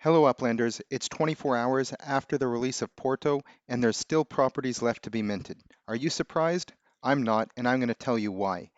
Hello, Uplanders. It's 24 hours after the release of Porto, and there's still properties left to be minted. Are you surprised? I'm not, and I'm going to tell you why.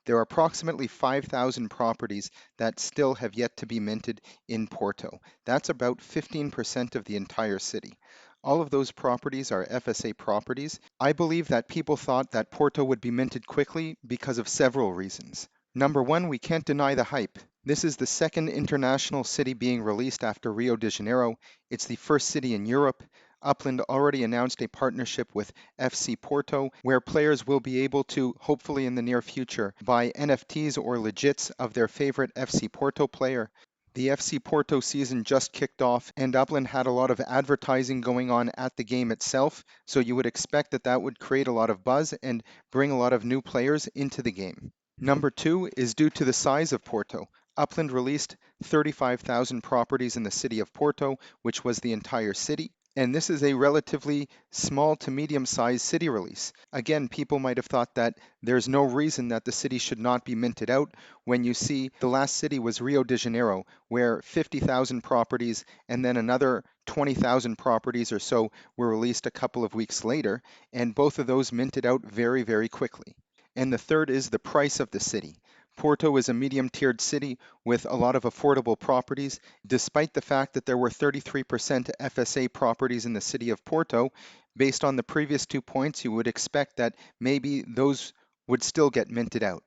There are approximately 5,000 properties that still have yet to be minted in Porto. That's about 15% of the entire city. All of those properties are FSA properties. I believe that people thought that Porto would be minted quickly because of several reasons. Number one, we can't deny the hype. This is the second international city being released after Rio de Janeiro. It's the first city in Europe. Upland already announced a partnership with FC Porto, where players will be able to, hopefully in the near future, buy NFTs or legits of their favorite FC Porto player. The FC Porto season just kicked off, and Upland had a lot of advertising going on at the game itself, so you would expect that that would create a lot of buzz and bring a lot of new players into the game. Number two is due to the size of Porto. Upland released 35,000 properties in the city of Porto, which was the entire city. And this is a relatively small to medium sized city release. Again, people might have thought that there's no reason that the city should not be minted out when you see the last city was Rio de Janeiro, where 50,000 properties and then another 20,000 properties or so were released a couple of weeks later, and both of those minted out very, very quickly. And the third is the price of the city. Porto is a medium tiered city with a lot of affordable properties. Despite the fact that there were 33% FSA properties in the city of Porto, based on the previous 2 points, you would expect that maybe those would still get minted out.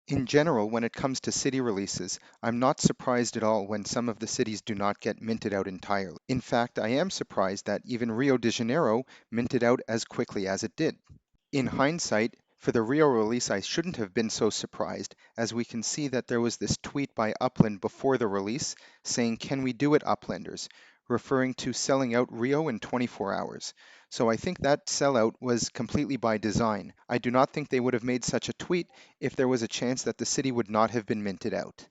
In general, when it comes to city releases, I'm not surprised at all when some of the cities do not get minted out entirely. In fact, I am surprised that even Rio de Janeiro minted out as quickly as it did. In hindsight, for the Rio release, I shouldn't have been so surprised, as we can see that there was this tweet by Upland before the release saying, "Can we do it, Uplanders?" referring to selling out Rio in 24 hours. So I think that sellout was completely by design. I do not think they would have made such a tweet if there was a chance that the city would not have been minted out.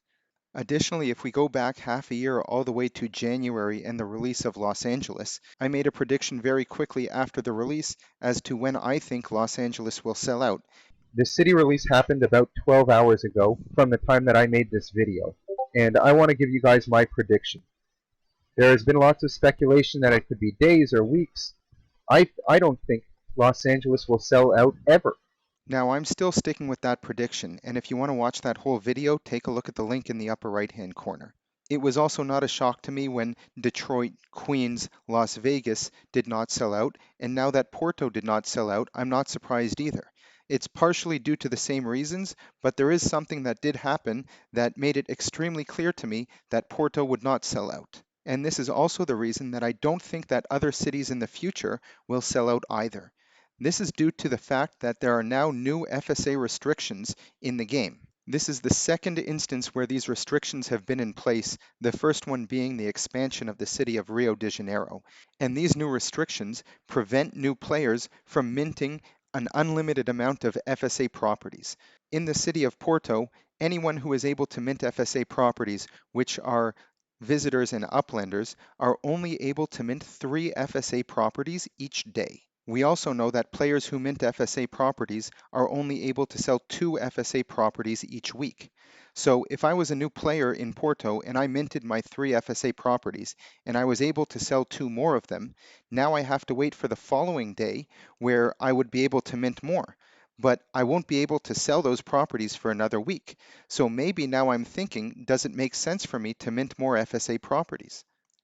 Additionally, if we go back half a year all the way to January and the release of Los Angeles, I made a prediction very quickly after the release as to when I think Los Angeles will sell out. The city release happened about 12 hours ago from the time that I made this video, and I want to give you guys my prediction. There has been lots of speculation that it could be days or weeks. I don't think Los Angeles will sell out ever. Now, I'm still sticking with that prediction, and if you want to watch that whole video, take a look at the link in the upper right-hand corner. It was also not a shock to me when Detroit, Queens, Las Vegas did not sell out, and now that Porto did not sell out, I'm not surprised either. It's partially due to the same reasons, but there is something that did happen that made it extremely clear to me that Porto would not sell out. And this is also the reason that I don't think that other cities in the future will sell out either. This is due to the fact that there are now new FSA restrictions in the game. This is the second instance where these restrictions have been in place, the first one being the expansion of the city of Rio de Janeiro. And these new restrictions prevent new players from minting an unlimited amount of FSA properties. In the city of Porto, anyone who is able to mint FSA properties, which are visitors and uplanders, are only able to mint 3 FSA properties each day. We also know that players who mint FSA properties are only able to sell 2 FSA properties each week. So if I was a new player in Porto and I minted my 3 FSA properties and I was able to sell 2 more of them, now I have to wait for the following day where I would be able to mint more. But I won't be able to sell those properties for another week. So maybe now I'm thinking, does it make sense for me to mint more FSA properties?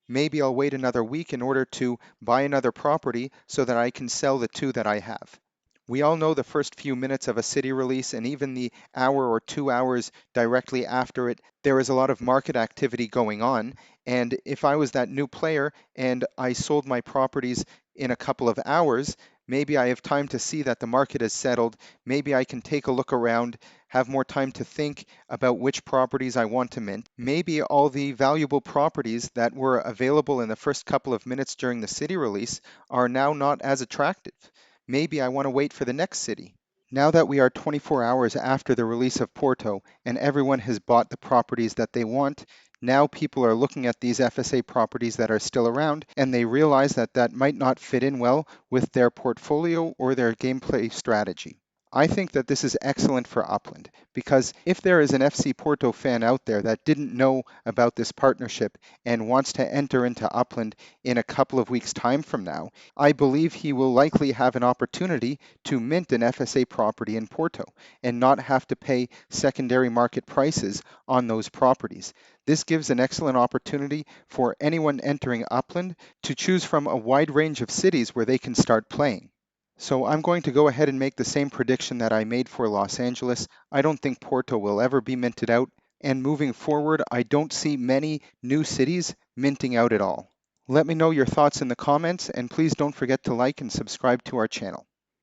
Maybe I'll wait another week in order to buy another property so that I can sell the 2 that I have. We all know the first few minutes of a city release and even the hour or 2 hours directly after it, there is a lot of market activity going on. And if I was that new player and I sold my properties in a couple of hours, maybe I have time to see that the market has settled. Maybe I can take a look around, have more time to think about which properties I want to mint. Maybe all the valuable properties that were available in the first couple of minutes during the city release are now not as attractive. Maybe I want to wait for the next city. Now that we are 24 hours after the release of Porto and everyone has bought the properties that they want, now people are looking at these FSA properties that are still around and they realize that that might not fit in well with their portfolio or their gameplay strategy. I think that this is excellent for Upland because if there is an FC Porto fan out there that didn't know about this partnership and wants to enter into Upland in a couple of weeks' time from now, I believe he will likely have an opportunity to mint an FSA property in Porto and not have to pay secondary market prices on those properties. This gives an excellent opportunity for anyone entering Upland to choose from a wide range of cities where they can start playing. So I'm going to go ahead and make the same prediction that I made for Los Angeles. I don't think Porto will ever be minted out. And moving forward, I don't see many new cities minting out at all. Let me know your thoughts in the comments, and please don't forget to like and subscribe to our channel.